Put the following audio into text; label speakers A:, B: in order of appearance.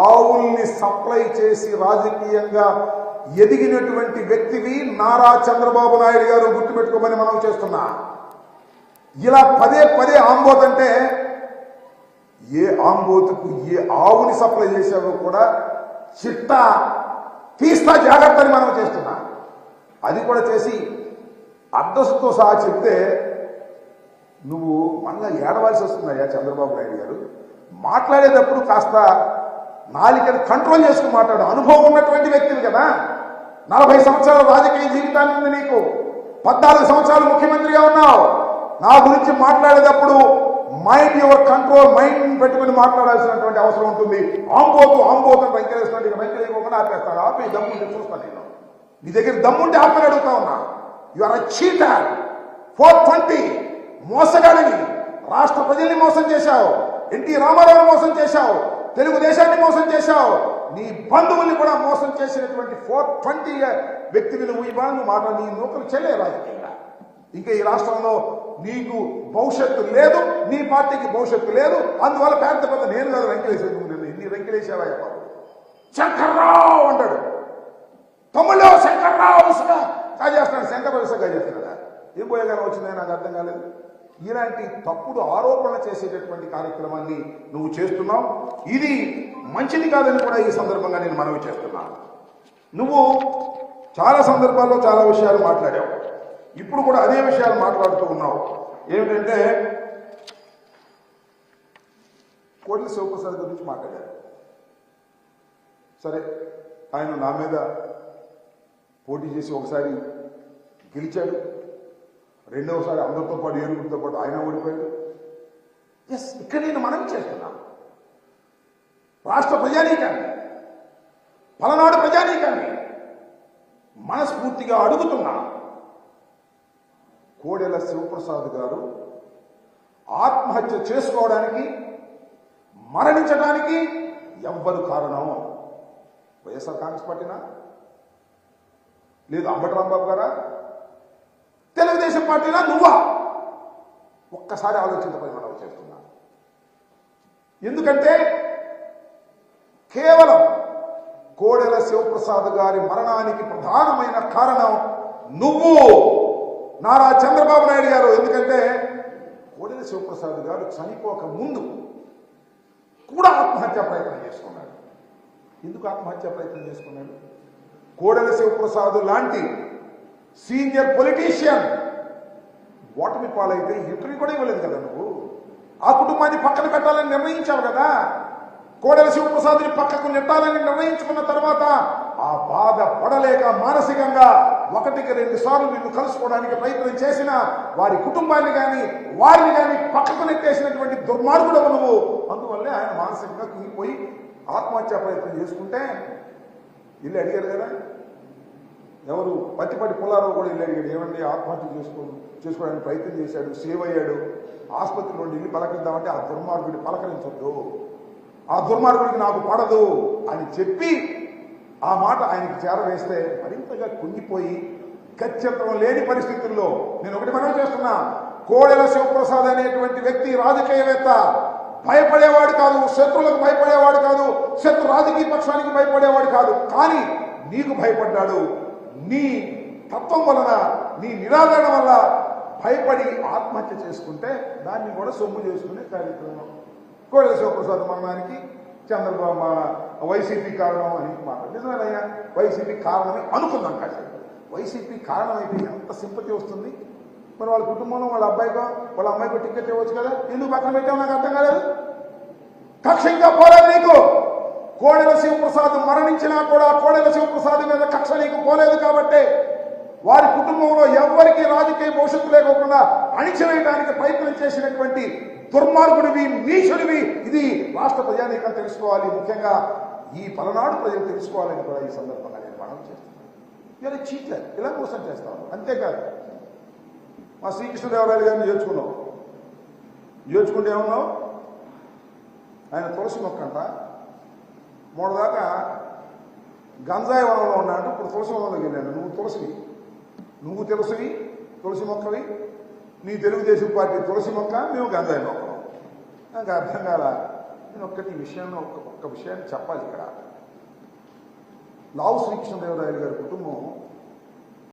A: ఆవుల్ని సప్లై చేసి రాజకీయంగా ఎదిగినటువంటి వ్యక్తివి నారా చంద్రబాబు నాయుడు గారు, గుర్తుపెట్టుకోమని మనం చేస్తున్నా. ఇలా పదే పదే ఆంబోత్ అంటే ఏ ఆంబోతుకు ఏ ఆవుని సప్లై చేసావో కూడా చిట్టా తీస్తా జాగ్రత్త అని మనం చేస్తున్నా. అది కూడా చేసి అడ్రస్తో సహా చెప్తే నువ్వు మళ్ళా ఏడవలసి వస్తుందయ్యా చంద్రబాబు నాయుడు గారు. మాట్లాడేటప్పుడు కాస్త నాలికని కంట్రోల్ చేసుకుని మాట్లాడు. అనుభవం ఉన్నటువంటి వ్యక్తివి కదా, 40 సంవత్సరాల రాజకీయ జీవితాన్ని ఉంది నీకు, 14 సంవత్సరాలు ముఖ్యమంత్రిగా ఉన్నావు. నా గురించి మాట్లాడేటప్పుడు మైండ్ యువర్ కంట్రోల్, మైండ్ పెట్టుకుని మాట్లాడాల్సినటువంటి అవసరం ఉంటుంది. ఆంబోతు అని వెంకటేశ్వర వెంకటేశ్వర ఆపేస్తాడు. ఆపి దమ్ముంటే చూస్తాను నేను. నీ దగ్గర దమ్ముంటే ఆపని అడుగుతా ఉన్నా. యు ఆర్ అ చీటర్, 420 మోసగాడిని. రాష్ట్ర ప్రజల్ని మోసం చేశావు, ఎన్టీ రామారావుని మోసం చేశావు, తెలుగుదేశాన్ని మోసం చేశావు, నీ బంధువుల్ని కూడా మోసం చేసినటువంటి 420 వ్యక్తిని నువ్వు ఇవాళ మాట నీ నూకలు చెల్లే రాజకీయంగా. ఇంకా ఈ రాష్ట్రంలో నీకు భవిష్యత్తు లేదు, నీ పార్టీకి భవిష్యత్తు లేదు. అందువల్ల పెద్ద నేను కాదు వెంకటేశ్వర, ఇన్ని వెంకటేశ్వర బాబు శంకర్రావు అంటాడు. తమ్ముళ్ళు శంకర్రావు కాజేస్తున్నాడు, శంకర్రావు కాజేస్తున్నాడా? ఏం పోయేగానే వచ్చిందని నాకు అర్థం కాలేదు. ఇలాంటి తప్పుడు ఆరోపణలు చేసేటటువంటి కార్యక్రమాన్ని నువ్వు చేస్తున్నావు. ఇది మంచిది కాదని కూడా ఈ సందర్భంగా నేను మనవి చేస్తున్నాను. నువ్వు చాలా సందర్భాల్లో చాలా విషయాలు మాట్లాడావు. ఇప్పుడు కూడా అదే విషయాలు మాట్లాడుతూ ఉన్నావు. ఏమిటంటే కోట్ల శివప్రసాద్ గురించి మాట్లాడారు. సరే, ఆయన నా మీద పోటీ చేసి ఒకసారి గెలిచాడు, రెండవసారి అందరితో పాటు ఏరుగురితో పాటు ఆయన ఓడిపోయాడు. ఎస్, ఇక్కడ నేను మనవి చేస్తున్నాను. రాష్ట్ర ప్రజానీకాన్ని, పలనాడు ప్రజానీకాన్ని మనస్ఫూర్తిగా అడుగుతున్నా, కోడెల శివప్రసాద్ గారు ఆత్మహత్య చేసుకోవడానికి, మరణించడానికి ఎవ్వరు కారణం? వైఎస్ఆర్ కాంగ్రెస్ పార్టీనా? లేదు అంబటి రాంబాబు గారా? తెలుగుదేశం పార్టీనా? నువ్వా? ఒక్కసారి ఆలోచించమని మనం చేస్తున్నా. ఎందుకంటే కేవలం కోడెల శివప్రసాద్ గారి మరణానికి ప్రధానమైన కారణం నువ్వు, నారా చంద్రబాబు నాయుడు గారు. ఎందుకంటే కోడెల శివప్రసాద్ గారు చనిపోక ముందు కూడా ఆత్మహత్యా ప్రయత్నం చేసుకున్నాడు. ఎందుకు ఆత్మహత్యా ప్రయత్నం చేసుకున్నాడు? కోడెల శివప్రసాద్ లాంటి సీనియర్ పొలిటీషియన్ ఓటమి పాలైతే ఇంటర్వ్యూ కూడా ఇవ్వలేదు కదా నువ్వు. ఆ కుటుంబాన్ని పక్కన పెట్టాలని నిర్ణయించావు కదా. కోడెల శివప్రసాద్ని పక్కకు నెట్టాలని నిర్ణయించుకున్న తర్వాత ఆ బాధ పడలేక మానసికంగా 1-2 సార్లు నిన్ను కలుసుకోవడానికి ప్రయత్నం చేసిన వారి కుటుంబాన్ని కానీ వారిని కానీ పక్కకు నెట్టేసినటువంటి దుర్మార్గుడు నువ్వు. అందువల్లే ఆయన మానసికంగా కుంగిపోయి ఆత్మహత్యా ప్రయత్నం చేసుకుంటే ఇల్లు అడిగారు కదా. ఎవరు? పత్తిపాటి పుల్లారావు కూడా ఇల్లు అడిగాడు. ఏమండి ఆత్మహత్య చేసుకోవడానికి ప్రయత్నం చేశాడు, సేవ్ అయ్యాడు, ఆసుపత్రి నుండి ఇల్లు పలకరిద్దామంటే ఆ దుర్మార్గుడిని పలకరించొద్దు, ఆ దుర్మార్గుడికి నాకు పడదు అని చెప్పి ఆ మాట ఆయనకి చేరవేస్తే మరింతగా కుంగిపోయి గత్యంతరం లేని పరిస్థితుల్లో నేను ఒకటి మనవి చేస్తున్నా, కోడెల శివప్రసాద్ అనేటువంటి వ్యక్తి రాజకీయవేత్త, భయపడేవాడు కాదు, శత్రువులకు భయపడేవాడు కాదు, శత్రు రాజకీయ పక్షానికి భయపడేవాడు కాదు. కానీ నీకు భయపడ్డాడు. నీ తత్వం వలన, నీ నిరాదరణ వల్ల భయపడి ఆత్మహత్య చేసుకుంటే దాన్ని కూడా సొమ్ము చేసుకునే కార్యక్రమం. కోడెల శివప్రసాద్ మరణానికి చంద్రబాబు వైసీపీ కారణం అని మాట్లాడు. నిజమేనయ్యా, వైసీపీ కారణమే అనుకుందాం. కాసేపు వైసీపీ కారణం అయితే ఎంత సింపతి వస్తుంది. మరి వాళ్ళ కుటుంబంలో వాళ్ళ అమ్మాయికో టికెట్ ఇవ్వచ్చు కదా. ఎందుకు పక్కన పెట్టావు నాకు అర్థం కాలేదు. కక్ష ఇంకా పోలేదు నీకు. కోడెల శివప్రసాద్ మరణించినా కూడా కోడెల శివప్రసాద్ మీద కక్ష నీకు పోలేదు కాబట్టి వారి కుటుంబంలో ఎవరికి రాజకీయ భవిష్యత్తు లేకోకుండా అణిచివేయడానికి ప్రయత్నం చేసినటువంటి దుర్మార్గుడివి, నీచుడివి. ఇది రాష్ట్ర ప్రజానీకం తెలుసుకోవాలి, ముఖ్యంగా ఈ పలనాడు ప్రజలు తెలుసుకోవాలని కూడా ఈ సందర్భంగా నేను మనం చేస్తున్నాను. ఇలా చీటర్, ఇలా మోసం చేస్తాను. అంతేకాదు, మా శ్రీకృష్ణదేవరాయలు గారిని చేర్చుకుంటే ఏమన్నావు? ఆయన తులసి మొక్క అంట, మొన్నదాకా గంజాయి వనంలో ఉన్నాడు, ఇప్పుడు తులసి వనంలోకి వెళ్ళాను. నువ్వు తులసి మొక్కవి, నీ తెలుగుదేశం పార్టీ తులసి మొక్క, మేము గంజాయి మొక్కం. నాకు అర్థం కాల. నేను ఈ విషయాన్ని ఒక్క విషయాన్ని చెప్పాలి ఇక్కడ. లావు శ్రీకృష్ణదేవరాయలు గారి కుటుంబం